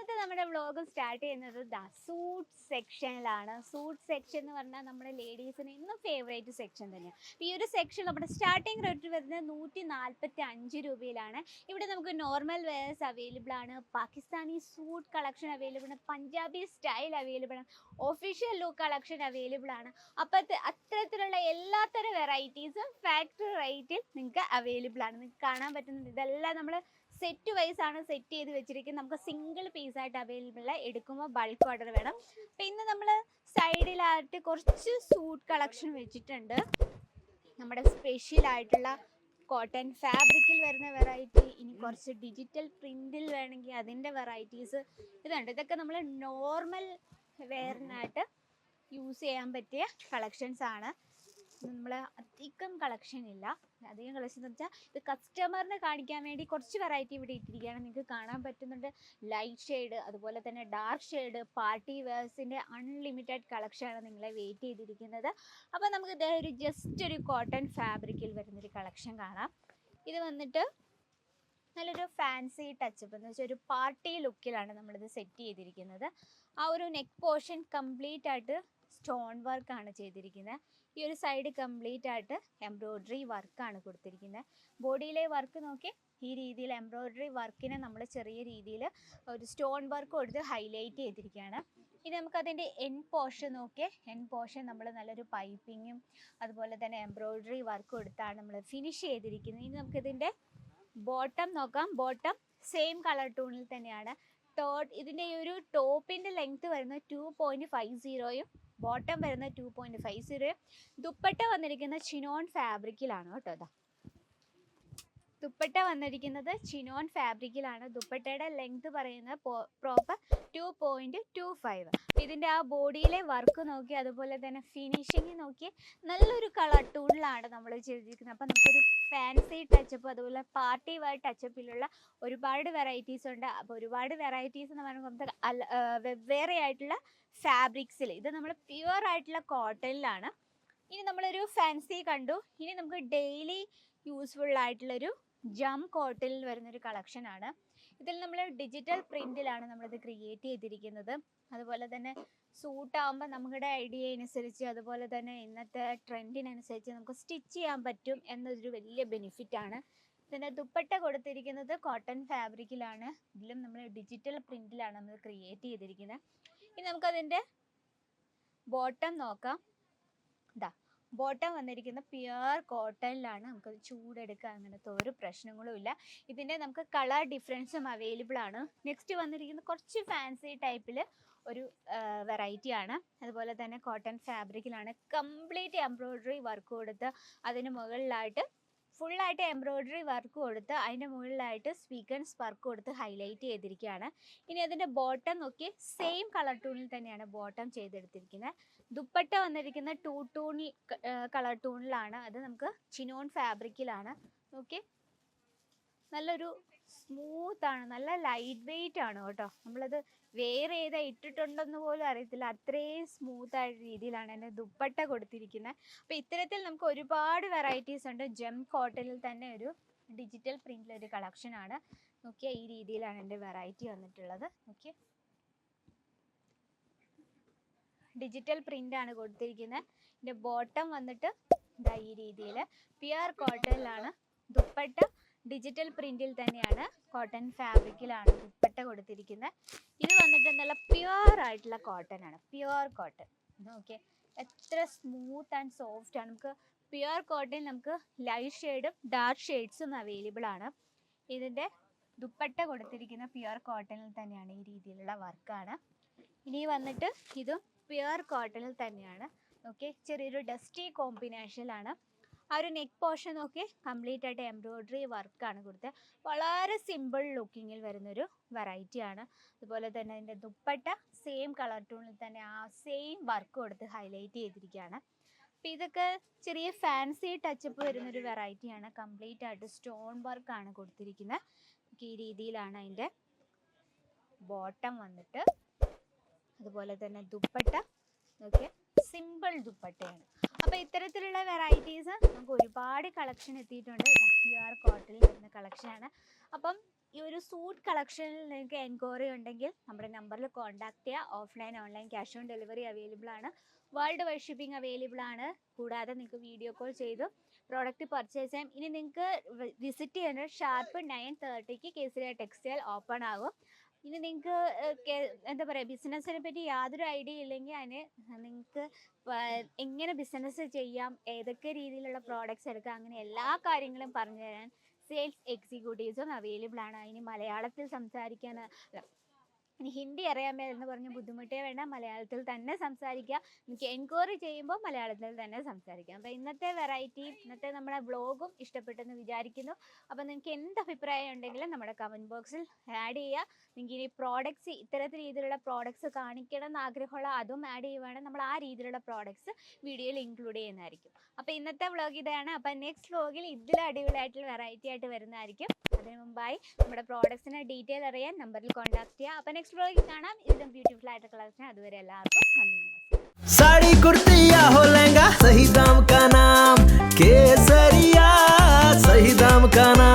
ഇന്നത്തെ നമ്മുടെ vlog start ചെയ്യുന്നത് സൂട്ട് സെക്ഷനിലാണ്. സൂട്ട് സെക്ഷൻ എന്ന് പറഞ്ഞാൽ നമ്മുടെ ലേഡീസിന് ഇന്നും ഫേവറേറ്റ് സെക്ഷൻ തന്നെയാണ്. ഈ ഒരു സെക്ഷൻ നമ്മുടെ സ്റ്റാർട്ടിംഗ് റേറ്റ് വരുന്നത് 145 രൂപയിലാണ്. ഇവിടെ നമുക്ക് നോർമൽ വെയർസ് അവൈലബിൾ ആണ്, പാകിസ്ഥാനി സൂട്ട് കളക്ഷൻ അവൈലബിൾ ആണ്, പഞ്ചാബി സ്റ്റൈൽ അവൈലബിൾ ആണ്, ഒഫീഷ്യൽ ലുക്ക് കളക്ഷൻ അവൈലബിൾ ആണ്. അപ്പോൾ അത്തരത്തിലുള്ള എല്ലാത്തരം വെറൈറ്റീസും ഫാക്ടറി റേറ്റിൽ നിങ്ങൾക്ക് അവൈലബിൾ ആണ്. നിങ്ങൾക്ക് കാണാൻ പറ്റുന്നത് ഇതെല്ലാം നമ്മൾ സെറ്റ് വൈസ് ആണ് സെറ്റ് ചെയ്ത് വെച്ചിരിക്കുന്നത്. നമുക്ക് സിംഗിൾ പീസ് ആയിട്ട് അവൈലബിൾ എടുക്കുമ്പോൾ ബൾക്ക് ഓർഡർ വേണം. അപ്പം ഇന്ന് നമ്മൾ സൈഡിലായിട്ട് കുറച്ച് സൂട്ട് കളക്ഷൻ വെച്ചിട്ടുണ്ട്. നമ്മുടെ സ്പെഷ്യൽ ആയിട്ടുള്ള കോട്ടൺ ഫാബ്രിക്കിൽ വരുന്ന വെറൈറ്റി, ഇനി കുറച്ച് ഡിജിറ്റൽ പ്രിന്റിൽ വേണമെങ്കിൽ അതിൻ്റെ വെറൈറ്റീസ് ഇതുണ്ട്. ഇതൊക്കെ നമ്മൾ നോർമൽ വെയറിനായിട്ട് യൂസ് ചെയ്യാൻ പറ്റിയ കളക്ഷൻസ് ആണ്. നമ്മൾ അധികം കളക്ഷൻ ഇല്ല. അധികം കളക്ഷൻ എന്ന് വെച്ചാൽ ഇത് കസ്റ്റമറിനെ കാണിക്കാൻ വേണ്ടി കുറച്ച് വെറൈറ്റി ഇവിടെ ഇട്ടിരിക്കുകയാണ്. നിങ്ങൾക്ക് കാണാൻ പറ്റുന്നുണ്ട് ലൈറ്റ് ഷെയ്ഡ്, അതുപോലെ തന്നെ ഡാർക്ക് ഷെയ്ഡ്, പാർട്ടി വെയർസിൻ്റെ അൺലിമിറ്റഡ് കളക്ഷനാണ് നിങ്ങളെ വെയിറ്റ് ചെയ്തിരിക്കുന്നത്. അപ്പോൾ നമുക്ക് ഇതേ ഒരു ജസ്റ്റ് ഒരു കോട്ടൺ ഫാബ്രിക്കിൽ വരുന്നൊരു കളക്ഷൻ കാണാം. ഇത് വന്നിട്ട് നല്ലൊരു ഫാൻസി ടച്ചപ്പ് എന്ന് വെച്ചാൽ ഒരു പാർട്ടി ലുക്കിലാണ് നമ്മളിത് സെറ്റ് ചെയ്തിരിക്കുന്നത്. ആ ഒരു നെക്ക് പോർഷൻ കംപ്ലീറ്റ് ആയിട്ട് സ്റ്റോൺ വർക്കാണ് ചെയ്തിരിക്കുന്നത്. ഈ ഒരു സൈഡ് കംപ്ലീറ്റ് ആയിട്ട് എംബ്രോയ്ഡറി വർക്കാണ് കൊടുത്തിരിക്കുന്നത്. ബോഡിയിലെ വർക്ക് നോക്കി ഈ രീതിയിൽ എംബ്രോയ്ഡറി വർക്കിനെ നമ്മൾ ചെറിയ രീതിയിൽ ഒരു സ്റ്റോൺ വർക്ക് കൊടുത്ത് ഹൈലൈറ്റ് ചെയ്തിരിക്കുകയാണ്. ഇനി നമുക്കതിൻ്റെ എൻ പോർഷൻ നോക്കി, എൻ പോർഷൻ നമ്മൾ നല്ലൊരു പൈപ്പിങ്ങും അതുപോലെ തന്നെ എംബ്രോയ്ഡറി വർക്ക് കൊടുത്താണ് നമ്മൾ ഫിനിഷ് ചെയ്തിരിക്കുന്നത്. ഇനി നമുക്കിതിൻ്റെ ബോട്ടം നോക്കാം. ബോട്ടം സെയിം കളർ ടൂണിൽ തന്നെയാണ്. ഇതിൻ്റെ ഈ ഒരു ടോപ്പിൻ്റെ ലെങ്ത് വരുന്നത് 2.50യും ബോട്ടം വരുന്നത് 2.50യും. ദുപ്പട്ട വന്നിരിക്കുന്നത് ചിനോൺ ഫാബ്രിക്കിലാണ് കേട്ടോ. ദുപ്പട്ട വന്നിരിക്കുന്നത് ചിനോൺ ഫാബ്രിക്കിലാണ്. ദുപ്പട്ടയുടെ ലെങ്ത് പറയുന്നത് പ്രോപ്പർ 2.25. ഇതിൻ്റെ ആ ബോഡിയിലെ വർക്ക് നോക്കി, അതുപോലെ തന്നെ ഫിനിഷിങ് നോക്കി, നല്ലൊരു കളർ ടൂണിലാണ് നമ്മൾ ചെയ്തിരിക്കുന്നത്. അപ്പം നമുക്കൊരു ഫാൻസി ടച്ചപ്പ്, അതുപോലെ പാർട്ടി വെയർ ടച്ചപ്പിലുള്ള ഒരുപാട് വെറൈറ്റീസ് ഉണ്ട്. അപ്പോൾ ഒരുപാട് വെറൈറ്റീസ് എന്ന് പറയുമ്പോൾ നമുക്ക് വെവ്വേറെ ആയിട്ടുള്ള ഫാബ്രിക്സിൽ, ഇത് നമ്മൾ പ്യുവർ ആയിട്ടുള്ള കോട്ടണിലാണ്. ഇനി നമ്മളൊരു ഫാൻസി കണ്ടു. ഇനി നമുക്ക് ഡെയിലി യൂസ്ഫുൾ ആയിട്ടുള്ളൊരു ജം കോട്ടണിൽ വരുന്നൊരു കളക്ഷനാണ്. ഇതിൽ നമ്മൾ ഡിജിറ്റൽ പ്രിന്റിലാണ് നമ്മളിത് ക്രിയേറ്റ് ചെയ്തിരിക്കുന്നത്. അതുപോലെ തന്നെ സൂട്ടാകുമ്പോൾ നമ്മുടെ ഐഡിയ അനുസരിച്ച്, അതുപോലെ തന്നെ ഇന്നത്തെ ട്രെൻഡിനനുസരിച്ച് നമുക്ക് സ്റ്റിച്ച് ചെയ്യാൻ പറ്റും എന്നൊരു വലിയ ബെനിഫിറ്റാണ്. ഇതിൻ്റെ ദുപ്പട്ട കൊടുത്തിരിക്കുന്നത് കോട്ടൺ ഫാബ്രിക്കിലാണ്. ഇതിലും നമ്മൾ ഡിജിറ്റൽ പ്രിന്റിലാണ് നമ്മൾ ക്രിയേറ്റ് ചെയ്തിരിക്കുന്നത്. ഇനി നമുക്കതിൻ്റെ ബോട്ടം നോക്കാം. ഇതാ ബോട്ടം വന്നിരിക്കുന്ന പ്യുവർ കോട്ടണിലാണ്. നമുക്കത് ചൂടെടുക്കുക അങ്ങനത്തെ ഒരു പ്രശ്നങ്ങളും ഇല്ല. ഇതിൻ്റെ നമുക്ക് കളർ ഡിഫറൻസും അവൈലബിൾ ആണ്. നെക്സ്റ്റ് വന്നിരിക്കുന്നത് കുറച്ച് ഫാൻസി ടൈപ്പിൽ ഒരു വെറൈറ്റി ആണ്. അതുപോലെ തന്നെ കോട്ടൺ ഫാബ്രിക്കിലാണ്. കംപ്ലീറ്റ് എംബ്രോയ്ഡറി വർക്ക് കൊടുത്ത് അതിന് മുകളിലായിട്ട് ഫുള്ളായിട്ട് എംബ്രോയ്ഡറി വർക്ക് കൊടുത്ത് അതിൻ്റെ മുകളിലായിട്ട് സ്വീക്വൻസ് വർക്ക് കൊടുത്ത് ഹൈലൈറ്റ് ചെയ്തിരിക്കുകയാണ്. ഇനി അതിൻ്റെ ബോട്ടം നോക്കി സെയിം കളർ ടൂണിൽ തന്നെയാണ് ബോട്ടം ചെയ്തെടുത്തിരിക്കുന്നത്. ദുപ്പട്ട വന്നിരിക്കുന്ന 2 ടൂണിൽ കളർ ടൂണിലാണ്. അത് നമുക്ക് ചിനോൺ ഫാബ്രിക്കിലാണ്. നോക്കി നല്ലൊരു സ്മൂത്ത് ആണ്, നല്ല ലൈറ്റ് വെയിറ്റ് ആണ് കേട്ടോ. നമ്മളത് വേറെ ഏതാ ഇട്ടിട്ടുണ്ടെന്ന് പോലും അറിയത്തില്ല, അത്രയും സ്മൂത്ത് ആയ രീതിയിലാണ് എൻ്റെ ദുപ്പട്ട കൊടുത്തിരിക്കുന്നത്. അപ്പോൾ ഇത്തരത്തിൽ നമുക്ക് ഒരുപാട് വെറൈറ്റീസ് ഉണ്ട്. ജെം കോട്ടണിൽ തന്നെ ഒരു ഡിജിറ്റൽ പ്രിന്റിലൊരു കളക്ഷനാണ്. നോക്കിയാൽ ഈ രീതിയിലാണ് എൻ്റെ വെറൈറ്റി വന്നിട്ടുള്ളത്. നോക്കിയേ ഡിജിറ്റൽ പ്രിന്റ് ആണ് കൊടുത്തിരിക്കുന്നത്. ഇതിൻ്റെ ബോട്ടം വന്നിട്ട് ഇതാ ഈ രീതിയിൽ പ്യുവർ കോട്ടണിലാണ്. ദുപ്പട്ട ഡിജിറ്റൽ പ്രിന്റിൽ തന്നെയാണ്, കോട്ടൺ ഫാബ്രിക്കിലാണ് ദുപ്പട്ട കൊടുത്തിരിക്കുന്നത്. ഇത് വന്നിട്ട് നല്ല പ്യുവർ ആയിട്ടുള്ള കോട്ടൺ ആണ്, പ്യുവർ കോട്ടൺ. ഓക്കെ, എത്ര സ്മൂത്ത് ആൻഡ് സോഫ്റ്റ് ആണ്. നമുക്ക് പ്യുവർ കോട്ടൺ നമുക്ക് ലൈറ്റ് ഷെയ്ഡും ഡാർക്ക് ഷെയ്ഡ്സും അവൈലബിൾ ആണ്. ഇതിൻ്റെ ദുപ്പട്ട കൊടുത്തിരിക്കുന്ന പ്യുവർ കോട്ടണിൽ തന്നെയാണ്, ഈ രീതിയിലുള്ള വർക്കാണ്. ഇനി വന്നിട്ട് ഇതും പ്യുവർ കോട്ടണിൽ തന്നെയാണ്. ഓക്കെ, ചെറിയൊരു ഡസ്റ്റി കോമ്പിനേഷനിലാണ്. ആ ഒരു നെക്ക് പോർഷൻ നോക്കി കംപ്ലീറ്റ് ആയിട്ട് എംബ്രോയ്ഡറി വർക്കാണ് കൊടുത്തത്. വളരെ സിമ്പിൾ ലുക്കിങ്ങിൽ വരുന്നൊരു വെറൈറ്റിയാണ്. അതുപോലെ തന്നെ അതിൻ്റെ ദുപ്പട്ട സെയിം കളർ ടൂണിൽ തന്നെ ആ സെയിം വർക്ക് കൊടുത്ത് ഹൈലൈറ്റ് ചെയ്തിരിക്കുകയാണ്. അപ്പം ഇതൊക്കെ ചെറിയ ഫാൻസി ടച്ചപ്പ് വരുന്നൊരു വെറൈറ്റിയാണ്. കംപ്ലീറ്റ് ആയിട്ട് സ്റ്റോൺ വർക്കാണ് കൊടുത്തിരിക്കുന്നത്. ഈ രീതിയിലാണ് അതിൻ്റെ ബോട്ടം വന്നിട്ട്. അതുപോലെ തന്നെ ദുപ്പട്ട നോക്കിയ സിമ്പിൾ ദുപ്പട്ടയാണ്. അപ്പോൾ ഇത്തരത്തിലുള്ള വെറൈറ്റീസ് നമുക്ക് ഒരുപാട് കളക്ഷൻ എത്തിയിട്ടുണ്ട്. പ്യുവർ കോട്ടണിൽ വരുന്ന കളക്ഷനാണ്. അപ്പം ഈ ഒരു സൂട്ട് കളക്ഷനിൽ നിങ്ങൾക്ക് എൻക്വയറി ഉണ്ടെങ്കിൽ നമ്മുടെ നമ്പറിൽ കോൺടാക്ട് ചെയ്യുക. Offline online cash on delivery available ആണ്. വേൾഡ് വൈഡ് ഷിപ്പിംഗ് അവൈലബിൾ ആണ്. കൂടാതെ നിങ്ങൾക്ക് വീഡിയോ കോൾ ചെയ്തു പ്രോഡക്റ്റ് പർച്ചേസ് ചെയ്യാം. ഇനി നിങ്ങൾക്ക് വിസിറ്റ് ചെയ്യേണ്ടത് ഷാർപ്പ് 9:30 കേസരിയ ടെക്സ്റ്റൈൽ ഓപ്പൺ ആകും. ഇനി നിങ്ങൾക്ക് എന്താ പറയുക, ബിസിനസ്സിനെ പറ്റി യാതൊരു ഐഡിയ ഇല്ലെങ്കിൽ അതിന് നിങ്ങൾക്ക് എങ്ങനെ ബിസിനസ് ചെയ്യാം, ഏതൊക്കെ രീതിയിലുള്ള പ്രോഡക്റ്റ്സ് എടുക്കാം, അങ്ങനെ എല്ലാ കാര്യങ്ങളും പറഞ്ഞു തരാൻ സെയിൽസ് എക്സിക്യൂട്ടീവ്സും അവൈലബിൾ ആണ്. അതിന് മലയാളത്തിൽ സംസാരിക്കാൻ, ഇനി ഹിന്ദി അറിയാമെന്ന് പറഞ്ഞ് ബുദ്ധിമുട്ടേ വേണ്ട, മലയാളത്തിൽ തന്നെ സംസാരിക്കുക. എനിക്ക് എൻക്വയറി ചെയ്യുമ്പോൾ മലയാളത്തിൽ തന്നെ സംസാരിക്കാം. അപ്പോൾ ഇന്നത്തെ വെറൈറ്റി, ഇന്നത്തെ നമ്മുടെ വ്ളോഗും ഇഷ്ടപ്പെട്ടെന്ന് വിചാരിക്കുന്നു. അപ്പോൾ നിങ്ങൾക്ക് എന്ത് അഭിപ്രായം ഉണ്ടെങ്കിലും നമ്മുടെ കമൻറ്റ് ബോക്സിൽ ആഡ് ചെയ്യുക. നിങ്ങൾക്ക് ഇനി പ്രോഡക്റ്റ്സ്, ഇത്തരത്തിൽ രീതിയിലുള്ള പ്രോഡക്റ്റ്സ് കാണിക്കണം എന്ന് ആഗ്രഹമുള്ള അതും ആഡ് ചെയ്യുവാണെങ്കിൽ നമ്മൾ ആ രീതിയിലുള്ള പ്രോഡക്റ്റ്സ് വീഡിയോയിൽ ഇൻക്ലൂഡ് ചെയ്യുന്നതായിരിക്കും. അപ്പോൾ ഇന്നത്തെ വ്ളോഗ് ഇതാണ്. അപ്പോൾ നെക്സ്റ്റ് വ്ളോഗിൽ ഇതിലും അടിപൊളിയായിട്ടുള്ള വെറൈറ്റി ആയിട്ട് വരുന്നതായിരിക്കും. അതിന് മുമ്പായി നമ്മുടെ പ്രോഡക്ട്സിനെ ഡീറ്റെയിൽ അറിയാൻ നമ്പറിൽ കോൺടാക്ട് ചെയ്യുക. അപ്പോൾ നെക്സ്റ്റ് വ്ളോഗിൽ കാണാം. ഇതിലും ബ്യൂട്ടിഫുൾ ആയിട്ട് കളക്ഷൻ. അതുവരെ എല്ലാവർക്കും നന്ദി, നമസ്കാരം. साड़ी कुर्ती या हो लहंगा, सही दाम का नाम केसरिया, सही दाम का नाम।